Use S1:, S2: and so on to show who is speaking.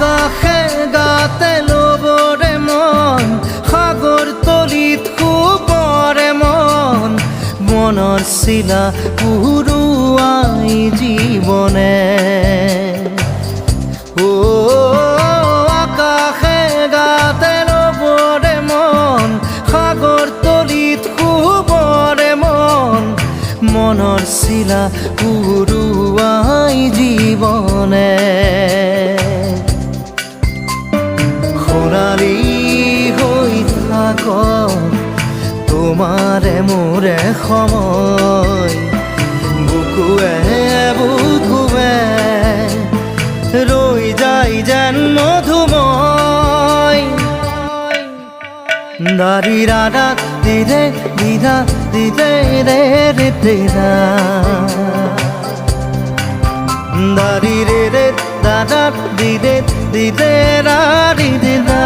S1: আকাশে গাতে ল'বৰে মন সাগৰ তলিত শুবৰে মন মনৰ চিলা উৰুৱাই জীৱনে আকাশে গাতে ল'বৰে মন সাগৰ তলিত শুবৰে মন মনৰ চিলা উৰুৱাই জীৱনে খৰালি হৈ থাক তোমাৰে মোৰে সময় বুকুৱে বুকুৱে ৰৈ যায় যেন মধুময় দাৰি ৰাধা দিদে দিদা দিদে ৰে ৰে দিদা দাৰি ৰে ৰে দাদা দিদে দিদে ৰা দিদা